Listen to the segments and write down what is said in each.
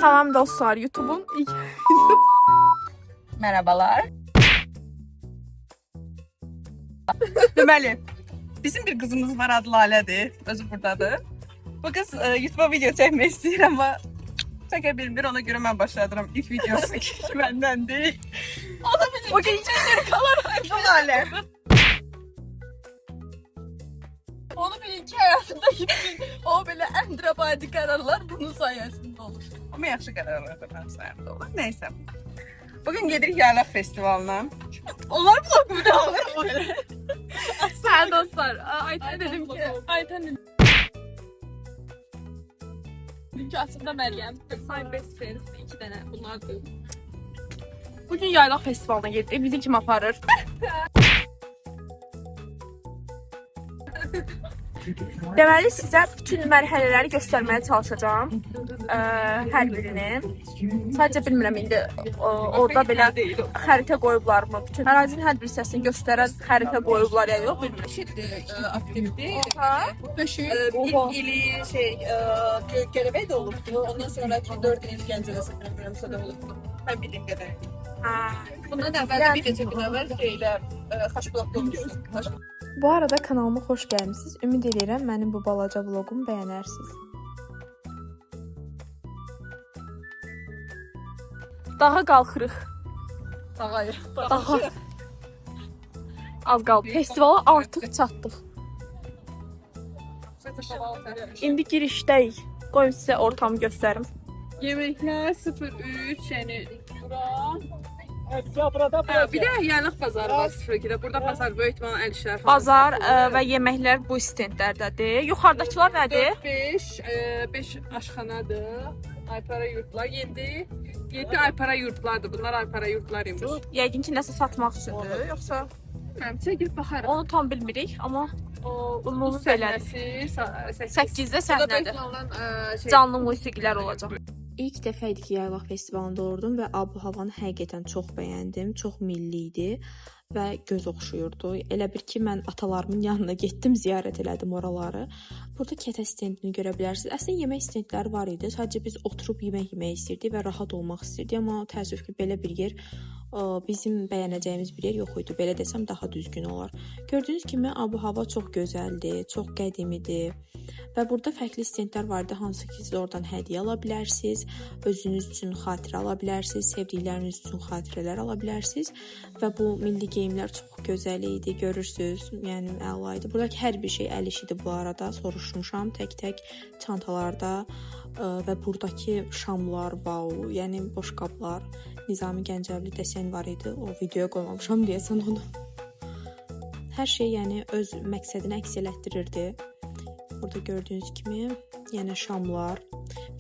Salam dostlar, YouTube'un ilk... Merhabalar. Deməli, bizim bir kızımız var, adı Lalədir. Özü buradadır. Bu kız YouTube'a video çəkmək istəyir, amma çəkə bilmir. Ona görə mən başladıram. İlk videosu məndən deyil. O da bilir. O gecələri qalar. Bu Lalə. Onu bilin ki, hayatında o belə ən drabadi qərarlar bunun sayəsində olur. Ama yaxşı qədərlərdə mənim sayəmdə olur. Neyse. Bugün gedirik Yaylaq festivalına. Onlar vlog mu da olur? Hə dostlar, Ayten dedim ki, Ayten dedim ki, aslında Məryəm, my best friends, 2 dənə bunlardır. Bugün Yaylaq festivalına gedirik, bizi kim aparır? Deməli, sizə bütün mərhələləri göstərməyə çalışacağım. Hər birini. Sadəcə bilmirəm, indi orada belə xəritə qoyublar mı? Bütün ərazinin hər bir hissəsini göstərən xəritə qoyublar ya yox, bilmirəm. Şimdi aktivite. Oha. İlk ili Gölgerebe'de de olurdu. Ondan sonraki 4 il Gence'de sanırım da olurdu. Ben bildiğim kadarıyla. Bundan evvel bir neçə gün əvvəl Xaçbulaqda olmuşdu. Bu arada kanalıma xoş gəlmisiniz. Ümid edirəm mənim bu balaca vloqumu bəyənərsiniz. Dağa qalxırıq. Dağa. Az qaldı. Festivala artıq çatdıq. İndi girişdəyik. Qoyum sizə ortamı göstərim. Yeməklər 03, yəni bura. Bir də Yaylaq bazarı var 02-də. Burada bazar böyük ihtimalle əl işlər falan. Bazar və yeməklər bu stendlərdədir. Yuxarıdakılar nədir? 5 aşxanadır. Aypara yurtlar. 7 aypara yurtlardır. Bunlar aypara yurtlar imiş. Yəqin ki, nəsə satmaq üçündür, yoxsa? Çəkib baxarıq. Onu tam bilmirik, amma ümumi belədir. 8-də səhnədir. Canlı musiqilər olacaq. İlk dəfə idi ki, Yaylaq festivalında olurdum və abu-havanı həqiqətən çox bəyəndim. Çox milli idi və göz oxşuyurdu. Elə bir ki, mən atalarımın yanına getdim, ziyarət elədim oraları. Burada kətə stendini görə bilərsiniz. Əslində yemək stendləri var idi. Sadəcə biz oturub yemək istəyirdik və rahat olmaq istəyirdik, amma təəssüf ki, belə bir yer bizim bəyənəcəyimiz bir yer yox idi. Belə desəm daha düzgün olar. Gördüyünüz kimi abu-hava çox gözəldir, çox qədimidir. Və burada fərqli stendlər var idi, hansı ki, siz oradan hədiyyə ala bilərsiniz, özünüz üçün xatirə ala bilərsiniz, sevdikləriniz üçün xatirələr ala bilərsiniz və bu milli geyimlər çox gözəl idi, görürsünüz, yəni əla idi. Buradakı hər bir şey əl işidir bu arada, soruşmuşam tək-tək çantalarda və buradakı şamlar, vau, yəni boşqablar, Nizami Gəncəvli desen var idi, o videoya qoymamışam deyəsən onu. Hər şey yəni öz məqsədini əks elətdirirdi. Burada gördüyünüz kimi, yəni şamlar.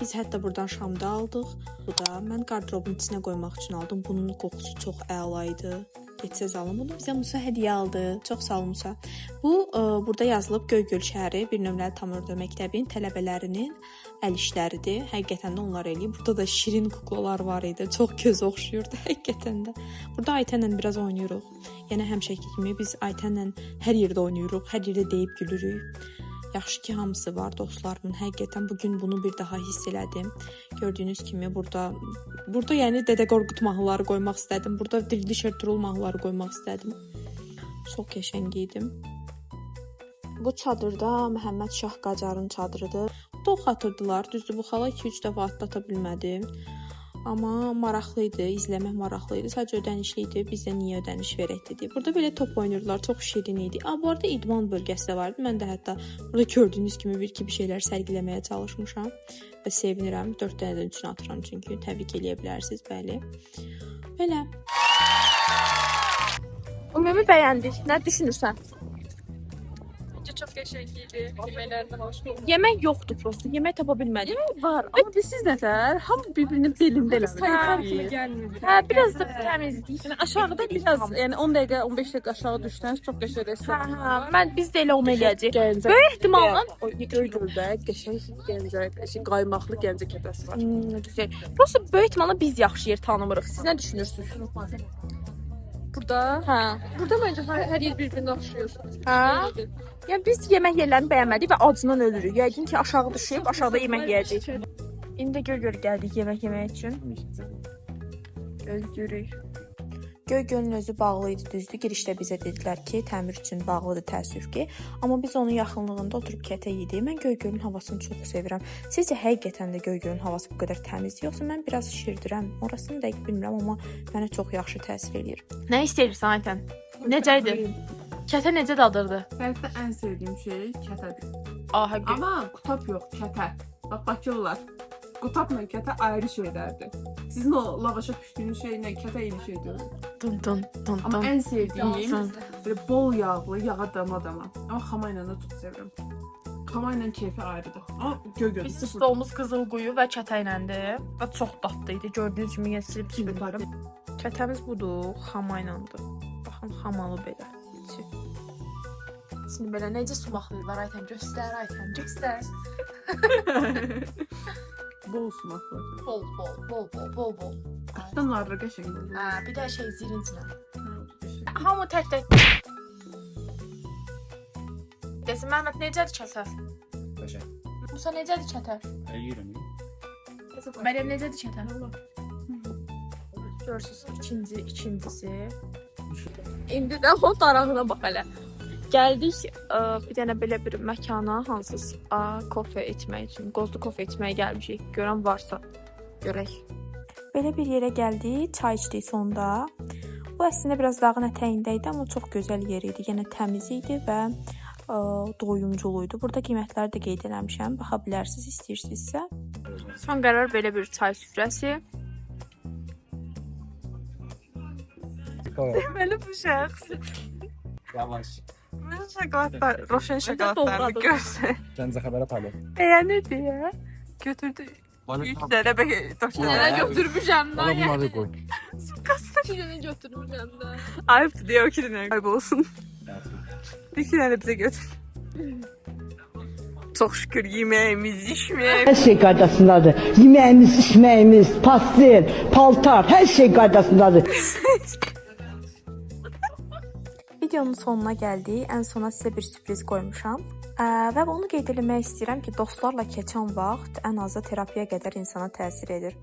Biz hətta buradan şam da aldıq. Bu da mən qardırobun içinə qoymaq üçün aldım. Bunun qoxusu çox əla idi. Getsəz alın. Bunu bizə Musa hədiyyə aldı. Çox sağ ol Musa. Bu burada yazılıb Göygöl şəhəri 1 nömrəli tam orta məktəbin tələbələrinin əl işləridir. Həqiqətən də onlar eləyib. Burada da şirin kuklalar var idi. Çox göz oxşuyurdu həqiqətən də. Burada Aytənlə biraz oynayırıq. Yəni həmişəki kimi biz Aytənlə hər yerdə oynayırıq, hər yerdə deyib gülürük. Yaxşı ki, hamısı var dostlarımın. Həqiqətən bugün bunu bir daha hiss elədim. Gördüyünüz kimi burada yəni Dədə Qorqud mahnıları qoymaq istədim. Burada Diriliş Ertuğrul mahnıları qoymaq istədim. Çox qəşəng idim. Bu çadırda Məhəmməd Şah Qacarın çadırıdır. Çox xatırdılar. Düzdür, bu xala 2-3 dəfə atlata bilmədim. Amma maraqlı idi, izləmək maraqlı idi. Sadəcə ödənişli idi. Bizdə niyə ödəniş verək dedik. Burada belə top oynayırdılar. Çox şirin idi. Bu arada idman bölgəsi də vardı. Mən də hətta burada gördüyünüz kimi bir şeylər sərgiləməyə çalışmışam və sevinirəm. 4 dənədən üçün atıram çünki təbrik eləyə bilərsiniz, bəli. Belə. Ümumi bəyəndik. Nə düşünürsən? Çox qəşəng idi. Yeməklərdən hoş oldu. Yemək yoxdur prosta. Yemək tapa bilmədik. Var, amma siz nətər? Hamı birbirinin belində sayıqlar kimi gəlmir. Hə, biraz da təmizlik. Yəni aşağıda biraz, yəni 10 dəqiqə, 15 dəqiqə aşağı düşsəniz çox qəşəng restoran. Hə, biz də elə onu eləyəcəyik. Gəncə. Böyük ehtimalla Göygöldə qəşəng Gəncə, qəşəng qaymaqlı Gəncə kətəsi var. Güzel. Prosta böyük ehtimalla biz yaxşı yer tanımırıq. Siz nə düşünürsünüz? Burada? Hə. Burada məncə hər yer bir-birinə oxşuyur. Hə? Yəni biz yemək yerlərini bəyənmədik və acından ölürük. Yəqin ki, aşağı düşüb, aşağıda yemək yeyəcəyik. İndi Göygöl gəldik yemək yemək üçün. Gözlürük. Göygölün özü bağlı idi, düzdür. Girişdə bizə dedilər ki, təmir üçün bağlıdır, təəssüf ki. Amma biz onun yaxınlığında oturub kətə yedik. Mən Göygölün havasını çox sevirəm. Sizcə həqiqətən də Göygölün havası bu qədər təmizdir, yoxsa mən biraz şişirdirəm? Orasını dəqiq bilmirəm, amma mənə çox yaxşı təsir eləyir. Nə istəyirsən Aytən? Necə idi? Kətə necə dadırdı? Həyatda ən sevdiyim şey kətədir. Aha, Amma qutab yox, kətə. Bax, bakıyorlar. Qutabla kətə ayrı şeylərdir. Sizin o lavaşa pişdiyiniz şeylə kətə eyni şeydir. dın dın dın Amma dın. ən sevdiyim Dın. böyle bol yağlı, yağa dama. Amma xama ilə də çox sevirəm. Xama ilə keyfi ayrıdır. Amma göy Biz stolumuz qızıl quyu və kətə iləndir və çox dadlı idi. Gördüyünüz kimi yenə silib süpürürəm. Kətəmiz budur, xama iləndir. Baxın, xamalı belə. içi. Şimdi belə necə sumaqlayırlar Aytən? Göstər Aytən, göstər. bol sumaklı. Bol bol. Qışdan narlı qəşəng olur. Hə, bir də şey zirinclə. Hamı tək. Desin Məhəmməd necədir kətə? Qəşəng. Musa necədir kətə? Yeyirəm. Məryəm necədir kətə? Görürsüz ikincisi. İndi də o darağına bax hələ. Gəldik bir dənə belə bir məkana, hansız kofe içmək üçün, qozlu kofe içməyə gəlmişik. Görən varsa görək. Belə bir yerə gəldik, çay içdik sonda. Bu əslində biraz dağın ətəyində idi, amma çox gözəl yer idi. Yenə təmiz idi və doyumculu idi. Burada qiymətləri də qeyd eləmişəm. Baxa bilərsiniz istəyirsinizsə. Son qərar belə bir çay süfrəsi. Deməli bu şəxs. Yavaş. Mən şokoladlar, Roşen şokoladlarını görsün. Gəncə xəbərə paylaş. Bəyənirdi ya. Götürdü. 3 dənə doktor. Nələ götürmüşəm Bana bunları koy. İki dənə götürmüşəm də. Ayıbdır deyə o 2 dənə kaybolsun. 2 dənə də bizə götür. Çox şükür yeməyimiz, içməyimiz. Her şey qaydasındadır. Yeməyimiz, içməyimiz, pastel, paltar, hər şey qaydasındadır. Videonun sonuna gəldik. Ən sona sizə bir sürpriz qoymuşam. Və onu qeyd etmək istəyirəm ki, dostlarla keçən vaxt ən azı terapiya qədər insana təsir edir.